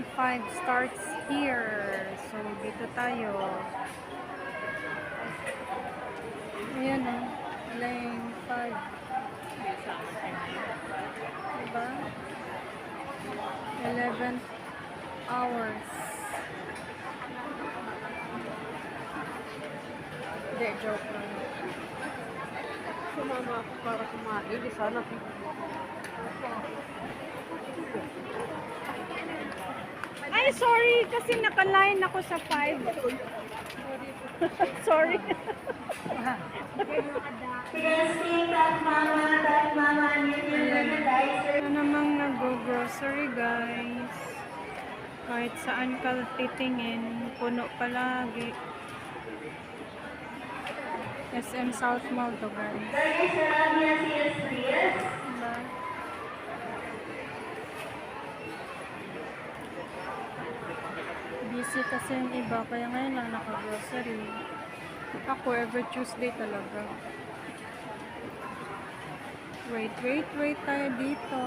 Lane 5 starts here. So, dito tayo. Ayan o. Lane 5. Diba? 11 hours. Hindi, joke lang. Sumama ako para kumain. Di sana. Ay, sorry. Kasi naka-line ako sa 5. Sorry. Ito namang nag-grocery, guys. Kahit saan ka titingin, puno palagi. SM South Mall to, guys. Diba? Busy kasi yung iba, kaya ngayon lang naka-grocery. Ako, every Tuesday talaga. Wait tayo dito.